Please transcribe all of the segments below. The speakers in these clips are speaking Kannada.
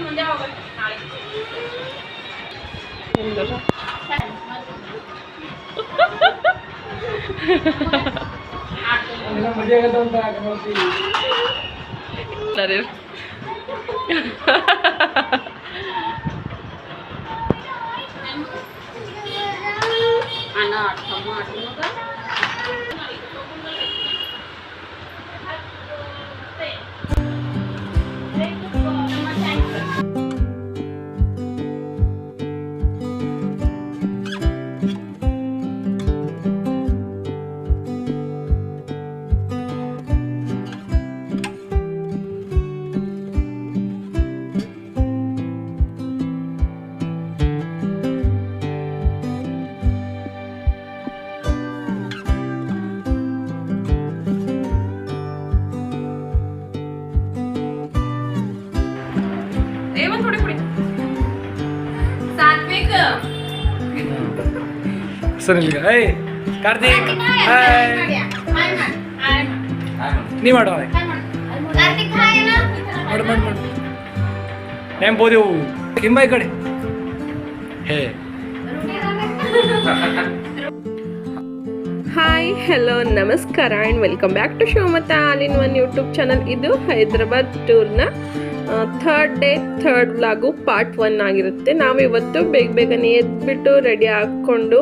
ಮುಂದೆ ಹೋಗಟ್ಟು ನಾಳೆ ಅಣ್ಣ ಸರಿ ಕಾರ್ತಿಕ್ ಹಾಯ್ ನೀ ಮಾಡೋ ಮಾಡು ಮಾಡು ಮಾಡು ನೇಮ್ ಬೋದೆವು ಕಿಂಬ ಈ ಕಡೆ ಹೇ ಹಾಯ್ ಹಲೋ ನಮಸ್ಕಾರ ಆ್ಯಂಡ್ ವೆಲ್ಕಮ್ ಬ್ಯಾಕ್ ಟು ಶೋಮತಾ all in one YouTube channel. ಇದು ಹೈದ್ರಾಬಾದ್ ಟೂರ್ನ ಥರ್ಡ್ ವ್ಲಾಗು ಪಾರ್ಟ್ 1 ಆಗಿರುತ್ತೆ. ನಾವಿವತ್ತು ಬೇಗನೆ ಎದ್ಬಿಟ್ಟು ರೆಡಿ ಹಾಕ್ಕೊಂಡು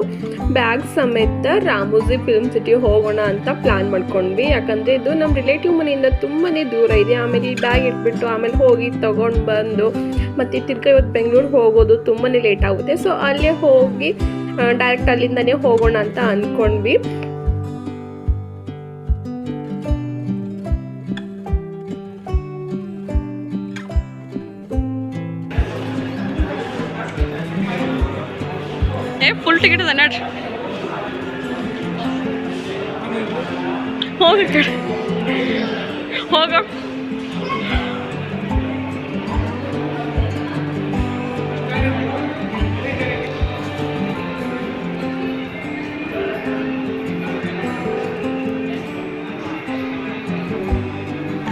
ಬ್ಯಾಗ್ ಸಮೇತ ರಾಮೋಜಿ ಫಿಲ್ಮ್ ಸಿಟಿ ಹೋಗೋಣ ಅಂತ ಪ್ಲ್ಯಾನ್ ಮಾಡ್ಕೊಂಡ್ವಿ. ಯಾಕಂದರೆ ಇದು ನಮ್ಮ ರಿಲೇಟಿವ್ ಮನೆಯಿಂದ ತುಂಬಾ ದೂರ ಇದೆ. ಆಮೇಲೆ ಈ ಬ್ಯಾಗ್ ಇಟ್ಬಿಟ್ಟು ಆಮೇಲೆ ಹೋಗಿ ತೊಗೊಂಡು ಬಂದು ಮತ್ತು ತಿರ್ಗಿ ಇವತ್ತು ಬೆಂಗಳೂರು ಹೋಗೋದು ತುಂಬಾ ಲೇಟ್ ಆಗುತ್ತೆ. ಸೊ ಅಲ್ಲೇ ಹೋಗಿ ಡೈರೆಕ್ಟ್ ಅಲ್ಲಿಂದನೇ ಹೋಗೋಣ ಅಂತ ಅಂದ್ಕೊಂಡ್ವಿ. ಫುಲ್ ಟಿಕೆಟ್ ಅದ ನಡ್ರಿ ಹೋಗ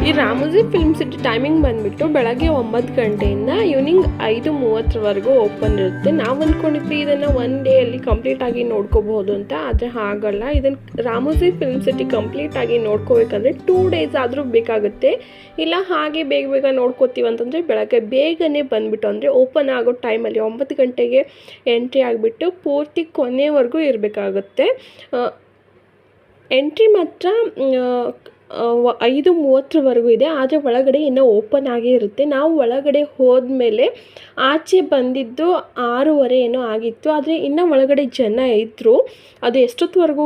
ಈ ರಾಮೋಜಿ ಫಿಲ್ಮ್ ಸಿಟಿ ಟೈಮಿಂಗ್ ಬಂದುಬಿಟ್ಟು ಬೆಳಗ್ಗೆ 9 ಗಂಟೆಯಿಂದ ಈವ್ನಿಂಗ್ 5:30ವರೆಗೂ ಓಪನ್ ಇರುತ್ತೆ. ನಾವು ಅಂದ್ಕೊಂಡಿದ್ವಿ ಇದನ್ನು 1 ಡೇಯಲ್ಲಿ ಕಂಪ್ಲೀಟಾಗಿ ನೋಡ್ಕೋಬಹುದು ಅಂತ. ಆದರೆ ಹಾಗಲ್ಲ. ಇದನ್ನು ರಾಮೋಜಿ ಫಿಲ್ಮ್ ಸಿಟಿ ಕಂಪ್ಲೀಟಾಗಿ ನೋಡ್ಕೋಬೇಕಂದ್ರೆ 2 ಡೇಸ್ ಆದರೂ ಬೇಕಾಗುತ್ತೆ. ಇಲ್ಲ ಹಾಗೆ ಬೇಗ ನೋಡ್ಕೋತೀವಿ ಅಂತಂದರೆ ಬೆಳಗ್ಗೆ ಬೇಗನೆ ಬಂದುಬಿಟ್ಟು ಅಂದರೆ ಓಪನ್ ಆಗೋ ಟೈಮಲ್ಲಿ 9 ಗಂಟೆಗೆ ಎಂಟ್ರಿ ಆಗಿಬಿಟ್ಟು ಪೂರ್ತಿ ಕೊನೆವರೆಗೂ ಇರಬೇಕಾಗುತ್ತೆ. ಎಂಟ್ರಿ ಮಾತ್ರ 5:30ವರೆಗೂ ಇದೆ. ಆದರೆ ಒಳಗಡೆ ಇನ್ನೂ ಓಪನ್ ಆಗೇ ಇರುತ್ತೆ. ನಾವು ಒಳಗಡೆ ಹೋದ್ಮೇಲೆ ಆಚೆ ಬಂದಿದ್ದು 6:30 ಏನೋ ಆಗಿತ್ತು. ಆದರೆ ಇನ್ನೂ ಒಳಗಡೆ ಜನ ಇದ್ದರು. ಅದು ಎಷ್ಟೊತ್ತವರೆಗೂ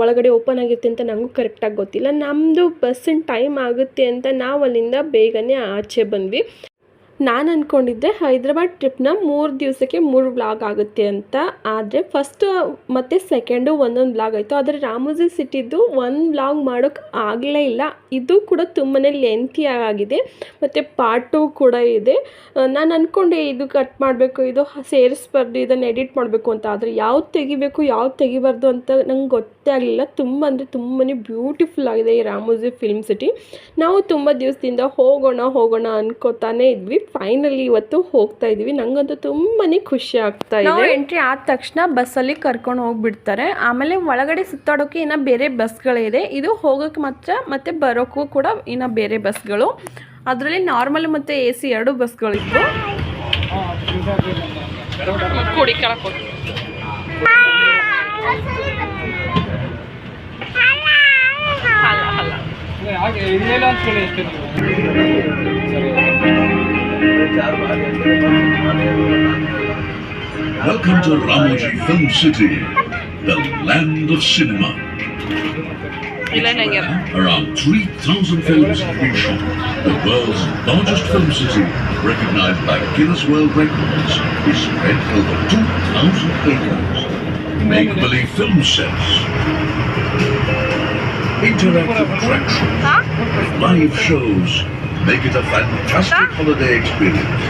ಒಳಗಡೆ ಓಪನ್ ಆಗಿರುತ್ತೆ ಅಂತ ನನಗೂ ಕರೆಕ್ಟಾಗಿ ಗೊತ್ತಿಲ್ಲ. ನಮ್ಮದು ಬಸ್ಸಿನ ಟೈಮ್ ಆಗುತ್ತೆ ಅಂತ ನಾವು ಅಲ್ಲಿಂದ ಬೇಗನೆ ಆಚೆ ಬಂದ್ವಿ. ನಾನು ಅಂದ್ಕೊಂಡಿದ್ದೆ ಹೈದ್ರಾಬಾದ್ ಟ್ರಿಪ್ನ 3 ದಿವಸಕ್ಕೆ 3 ವ್ಲಾಗ್ ಆಗುತ್ತೆ ಅಂತ. ಆದರೆ ಫಸ್ಟು ಮತ್ತು ಸೆಕೆಂಡು ಒಂದೊಂದು ವ್ಲಾಗ್ ಆಯಿತು. ಆದರೆ ರಾಮೋಜಿ ಸಿಟಿದು 1 ವ್ಲಾಗ್ ಮಾಡೋಕ್ಕೆ ಆಗಲೇ ಇಲ್ಲ. ಇದು ಕೂಡ ತುಂಬಾ ಲೆಂತಿ ಆಗಿದೆ ಮತ್ತು ಪಾರ್ಟ್ 2 ಕೂಡ ಇದೆ. ನಾನು ಅಂದ್ಕೊಂಡೆ ಇದು ಕಟ್ ಮಾಡಬೇಕು, ಇದು ಸೇರಿಸ್ಬಾರ್ದು, ಇದನ್ನು ಎಡಿಟ್ ಮಾಡಬೇಕು ಅಂತ. ಆದರೆ ಯಾವ್ದು ತೆಗಿಬೇಕು ಯಾವ್ದು ತೆಗಿಬಾರ್ದು ಅಂತ ನಂಗೆ ಗೊತ್ತೇ ಆಗಲಿಲ್ಲ. ತುಂಬ ಅಂದರೆ ತುಂಬಾ ಬ್ಯೂಟಿಫುಲ್ ಆಗಿದೆ ಈ ರಾಮೋಜಿ ಫಿಲ್ಮ್ ಸಿಟಿ. ನಾವು ತುಂಬ ದಿವಸದಿಂದ ಹೋಗೋಣ ಅನ್ಕೋತಾನೆ ಇದ್ವಿ. ಫೈನಲಿ ಇವತ್ತು ಹೋಗ್ತಾ ಇದೀವಿ. ನಂಗಂತೂ ತುಂಬಾ ಖುಷಿ ಆಗ್ತಾ ಇದೆ. ನಾವು ಎಂಟ್ರಿ ಆದ ತಕ್ಷಣ ಬಸ್ಸಲ್ಲಿ ಕರ್ಕೊಂಡು ಹೋಗ್ಬಿಡ್ತಾರೆ. ಆಮೇಲೆ ಒಳಗಡೆ ಸುತ್ತಾಡೋಕೆ ಇನ್ನು ಬೇರೆ ಬಸ್ಗಳಿದೆ. ಇದು ಹೋಗೋಕ್ಕೆ ಮಾತ್ರ ಮತ್ತು ಬರೋಕ್ಕೂ ಕೂಡ ಇನ್ನು ಬೇರೆ ಬಸ್ಗಳು. ಅದರಲ್ಲಿ ನಾರ್ಮಲ್ ಮತ್ತು AC 2 ಬಸ್ಗಳಿತ್ತು. Welcome to Ramoji Film City, the land of cinema. Around 3,000 films have been shot. The world's largest film city, recognized by Guinness World Records, is spread over 2,000 acres. Make-believe film sets, interactive attractions, live shows, make it a fantastic holiday experience.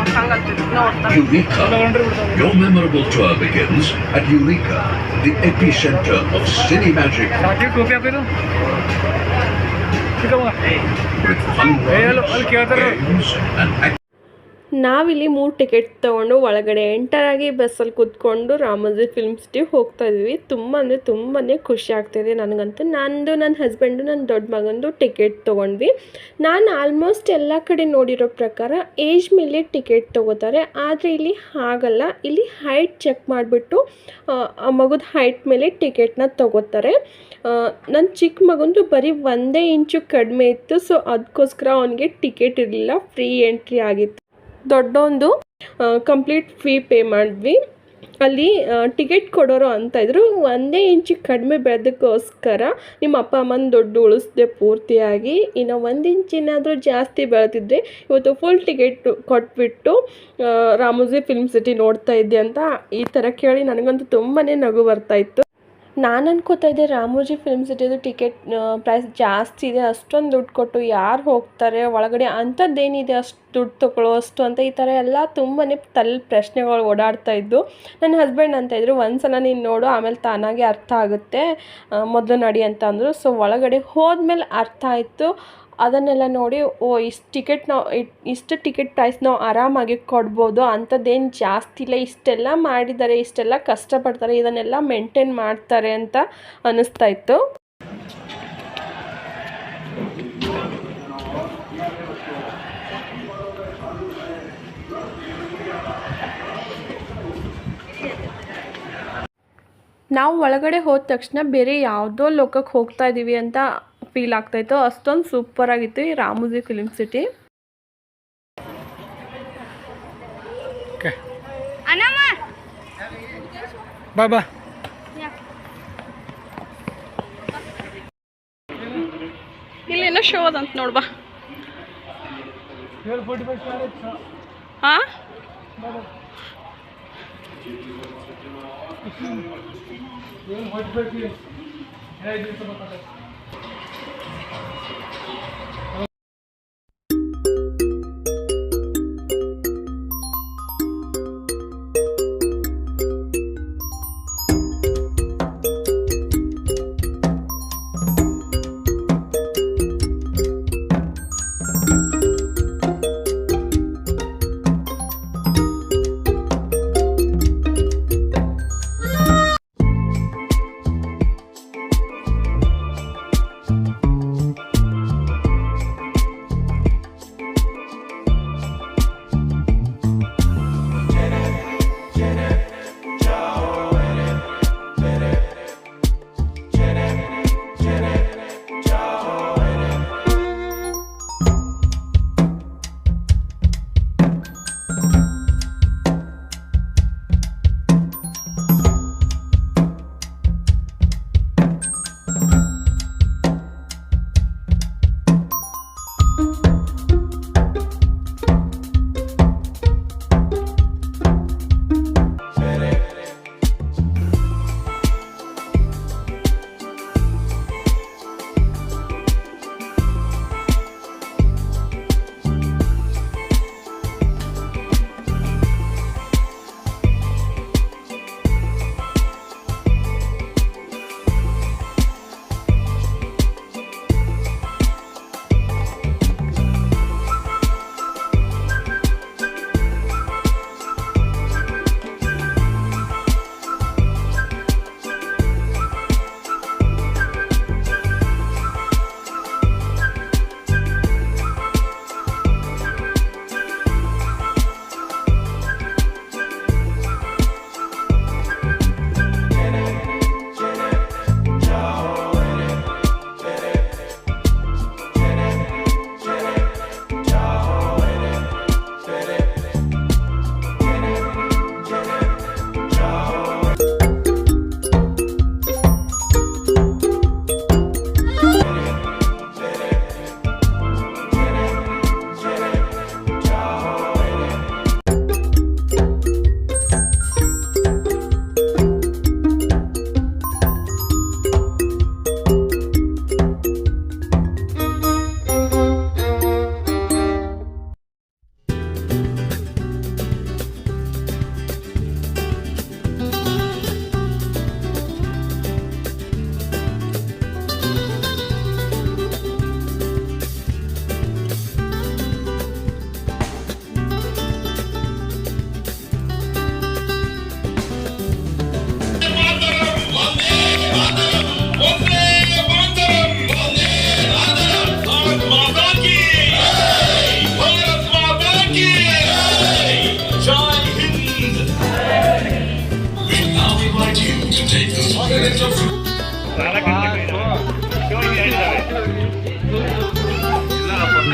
Eureka. Your memorable tour begins at Eureka, the epicenter of city magic, ಸಾಕಿ ಟೋಪಿ ಹಾಕಿದ್ದು ಚಿಕ್ಕಮ್ಮ with fun ಅಲ್ಲಿ ಕೇಳ್ತಾರೆ. games and ನಾವಿಲ್ಲಿ 3 ಟಿಕೆಟ್ ತೊಗೊಂಡು ಒಳಗಡೆ ಎಂಟರಾಗಿ ಬಸ್ಸಲ್ಲಿ ಕೂತ್ಕೊಂಡು ರಾಮೋಜಿ ಫಿಲ್ಮ್ ಸಿಟಿ ಹೋಗ್ತಾ ಇದ್ವಿ. ತುಂಬ ಅಂದರೆ ತುಂಬಾ ಖುಷಿ ಆಗ್ತಾಯಿದೆ ನನಗಂತೂ. ನಂದು ನನ್ನ ಹಸ್ಬೆಂಡು ನನ್ನ ದೊಡ್ಡ ಮಗಂದು ಟಿಕೆಟ್ ತೊಗೊಂಡ್ವಿ. ನಾನು ಆಲ್ಮೋಸ್ಟ್ ಎಲ್ಲ ಕಡೆ ನೋಡಿರೋ ಪ್ರಕಾರ ಏಜ್ ಮೇಲೆ ಟಿಕೆಟ್ ತೊಗೋತಾರೆ, ಆದರೆ ಇಲ್ಲಿ ಹಾಗಲ್ಲ. ಇಲ್ಲಿ ಹೈಟ್ ಚೆಕ್ ಮಾಡಿಬಿಟ್ಟು ಆ ಮಗುದ ಹೈಟ್ ಮೇಲೆ ಟಿಕೆಟ್ನ ತೊಗೋತಾರೆ. ನನ್ನ ಚಿಕ್ಕ ಮಗಂದು ಬರೀ 1 ಇಂಚು ಕಡಿಮೆ ಇತ್ತು, ಸೊ ಅದಕ್ಕೋಸ್ಕರ ಅವನಿಗೆ ಟಿಕೆಟ್ ಇರಲಿಲ್ಲ, ಫ್ರೀ ಎಂಟ್ರಿ ಆಗಿತ್ತು. ದೊಡ್ಡೊಂದು ಕಂಪ್ಲೀಟ್ ಫೀ ಪೇ ಮಾಡಿದ್ವಿ. ಅಲ್ಲಿ ಟಿಕೆಟ್ ಕೊಡೋರು ಅಂತ ಇದ್ರು, 1 ಇಂಚು ಕಡಿಮೆ ಬೆಳೆದಕ್ಕೋಸ್ಕರ ನಿಮ್ಮ ಅಪ್ಪ ಅಮ್ಮನ ದುಡ್ಡು ಉಳಿಸ್ದೆ ಪೂರ್ತಿಯಾಗಿ, ಇನ್ನು 1 ಇಂಚಿನಾದರೂ ಜಾಸ್ತಿ ಬೆಳೆದಿದ್ರೆ ಇವತ್ತು ಫುಲ್ ಟಿಕೆಟ್ ಕೊಟ್ಬಿಟ್ಟು ರಾಮೋಜಿ ಫಿಲ್ಮ್ ಸಿಟಿ ನೋಡ್ತಾ ಇದ್ದೆ ಅಂತ ಈ ಥರ ಕೇಳಿ ನನಗಂತೂ ತುಂಬಾ ನಗು ಬರ್ತಾಯಿತ್ತು. ನಾನು ಅನ್ಕೋತಾ ಇದ್ದೆ ರಾಮೋಜಿ ಫಿಲ್ಮ್ ಸಿಟಿದು ಟಿಕೆಟ್ ಪ್ರೈಸ್ ಜಾಸ್ತಿ ಇದೆ, ಅಷ್ಟೊಂದು ದುಡ್ಡು ಕೊಟ್ಟು ಯಾರು ಹೋಗ್ತಾರೆ ಒಳಗಡೆ, ಅಂಥದ್ದೇನಿದೆ ಅಷ್ಟು ದುಡ್ಡು ತೊಗೊಳ್ಳೋ ಅಷ್ಟು ಅಂತ. ಈ ಥರ ಎಲ್ಲ ತುಂಬಾ ಪ್ರಶ್ನೆಗಳು ಓಡಾಡ್ತಾ ಇದ್ದು. ನನ್ನ ಹಸ್ಬೆಂಡ್ ಅಂತ ಇದ್ರು, ಒಂದ್ಸಲ ನೀನು ನೋಡು ಆಮೇಲೆ ತಾನಾಗೆ ಅರ್ಥ ಆಗುತ್ತೆ, ಮೊದಲು ನಡಿ ಅಂತ ಅಂದರು. ಸೊ ಒಳಗಡೆ ಹೋದ್ಮೇಲೆ ಅರ್ಥ ಆಯಿತು. ಅದನ್ನೆಲ್ಲ ನೋಡಿ ಇಷ್ಟು ಟಿಕೆಟ್ ಪ್ರೈಸ್ ನಾವು ಆರಾಮಾಗಿ ಕೊಡ್ಬೋದು, ಅಂಥದ್ದೇನು ಜಾಸ್ತಿ ಇಲ್ಲ, ಇಷ್ಟೆಲ್ಲ ಮಾಡಿದ್ದಾರೆ, ಇಷ್ಟೆಲ್ಲ ಕಷ್ಟಪಡ್ತಾರೆ, ಇದನ್ನೆಲ್ಲ ಮೇಂಟೈನ್ ಮಾಡ್ತಾರೆ ಅಂತ ಅನ್ನಿಸ್ತಾ ಇತ್ತು. ನಾವು ಒಳಗಡೆ ಹೋದ ತಕ್ಷಣ ಬೇರೆ ಯಾವುದೋ ಲೋಕಕ್ಕೆ ಹೋಗ್ತಾ ಇದ್ದೀವಿ ಅಂತ ಫೀಲ್ ಆಗ್ತಾಯಿತ್ತು, ಅಷ್ಟೊಂದು ಸೂಪರಾಗಿತ್ತು ಈ ರಾಮೋಜಿ ಫಿಲ್ಮ್ ಸಿಟಿ. ಬಾ ಬಾ ಇಲ್ಲೇನೋ ಶೋ ಅದಂತ ನೋಡ್ಬಾ. ಹಾಂ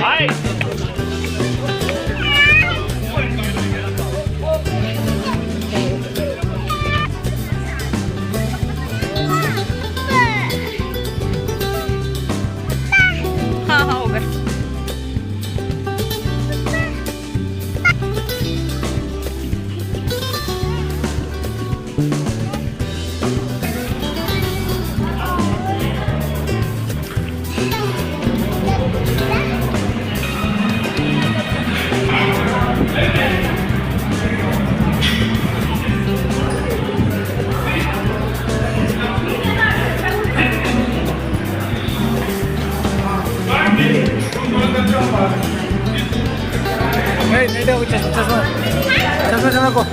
ಹಾಯ್ ಹಾಂ ಹೋಗ್ರಿ. ನೀಟಾಗಿ ಹೋಗಿ ಚಸ್ಮಾ ಚೆನ್ನಾಗೋ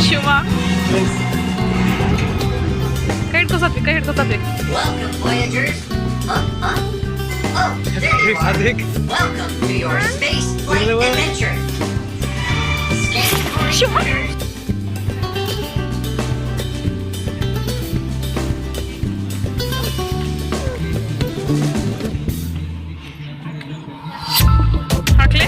ಶಿವ ಕೈ ಹಿಡ್ಕೊಸತ್ತಿ. Welcome, Voyagers. Oh, there you are. Sadiq Welcome to your space flight adventure. Skateboarders. ಹಾಕ್ಲಿ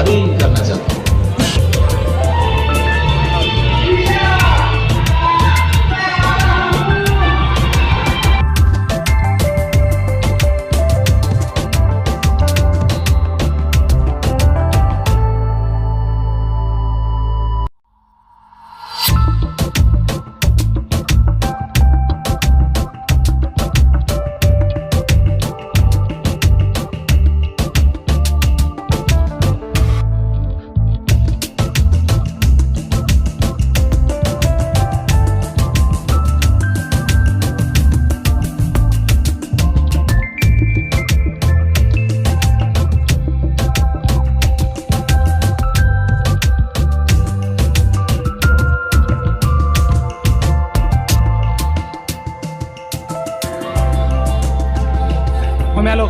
शादी करना चाहता हूँ। ಮ್ಯಾಲೋ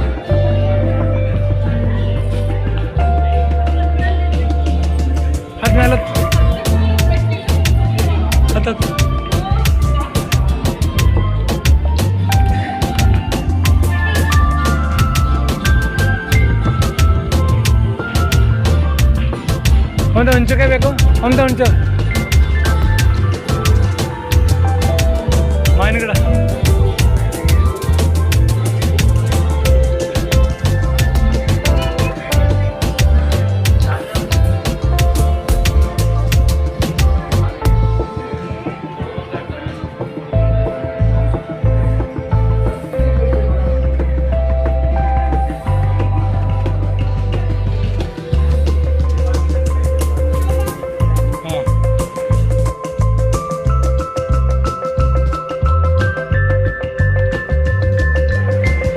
ಹತ್ತು ಮೇಲೆ ಹತ್ತು ಒಂದು ಹುಂಚಕ್ಕೆ ಬೇಕು ಒಂದು ಹುಂಚು ಮಾವಿನ ಗಿಡ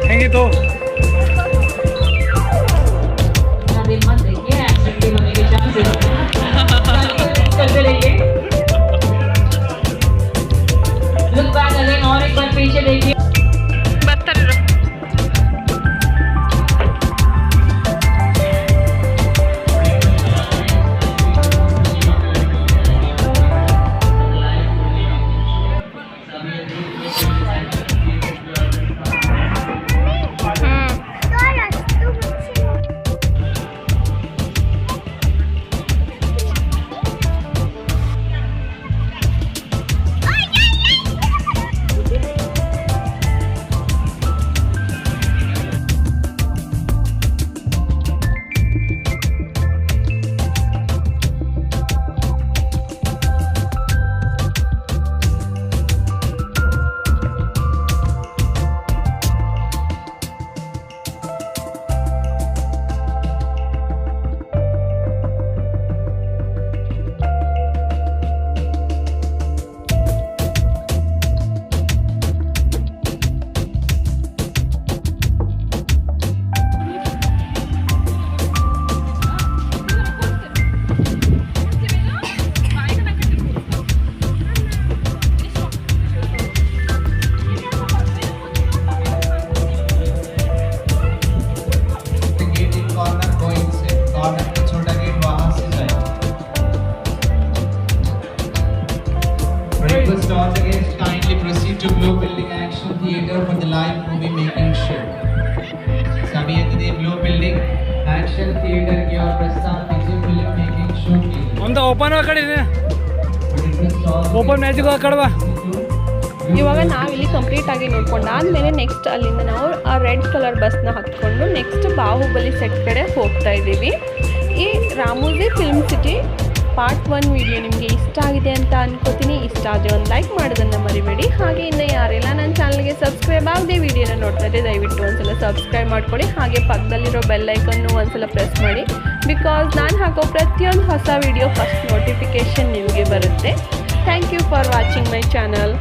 ಹೆಂಗಿತ್ತು Look back again और एक बार पीछे देखिए ಬರ್ತಾರೆ Request all the guests kindly proceed to Blue Building Action Theatre for the live movie making show. सभी अतिथि Blue Building Action Theatre की ओर प्रस्थान कीजिए फिल्म मेकिंग शो के लिए। ಒಂದು ಓಪನ್ ಆ ಕಡೆ ಇದೆ Request all the open magic ಆ ಕಡೆ ಬಾ ಇವಾಗ ನಾವಿಲ್ಲಿ ಕಂಪ್ಲೀಟ್ ಆಗಿ ನೋಡ್ಕೊಂಡು ಆದಮೇಲೆ ನೆಕ್ಸ್ಟ್ ಅಲ್ಲಿಂದ ನಾವು ಆ ರೆಡ್ ಕಲರ್ ಬಸ್ನ ಹತ್ಕೊಂಡು ನೆಕ್ಸ್ಟ್ ಬಾಹುಬಲಿ ಸೆಟ್ ಕಡೆ ಹೋಗ್ತಾ ಇದ್ದೀವಿ. ಈ Ramoji film city part 1 video ನಿಮಗೆ ಇಷ್ಟ ಆಗಿದೆ ಅಂತ ಅನ್ಕೋತೀನಿ. ಇಷ್ಟ ಆದರೆ ಒಂದು ಲೈಕ್ ಮಾಡೋದನ್ನು ಮರಿಬೇಡಿ. ಹಾಗೆ ಇನ್ನು ಯಾರೆಲ್ಲ ನನ್ನ ಚಾನಲ್ಗೆ ಸಬ್ಸ್ಕ್ರೈಬ್ ಆಗದೆ ವಿಡಿಯೋನ ನೋಡ್ತಾ ಇದ್ದರೆ ದಯವಿಟ್ಟು ಒಂದ್ಸಲ ಸಬ್ಸ್ಕ್ರೈಬ್ ಮಾಡ್ಕೊಳ್ಳಿ. ಹಾಗೆ ಪಕ್ಕದಲ್ಲಿರೋ ಬೆಲ್ ಐಕನ್ನು ಒಂದ್ಸಲ ಪ್ರೆಸ್ ಮಾಡಿ, ಬಿಕಾಸ್ ನಾನು ಹಾಕೋ ಪ್ರತಿಯೊಂದು ಹೊಸ ವಿಡಿಯೋ ಫಸ್ಟ್ ನೋಟಿಫಿಕೇಷನ್ ನಿಮಗೆ ಬರುತ್ತೆ. Thank you for watching my channel.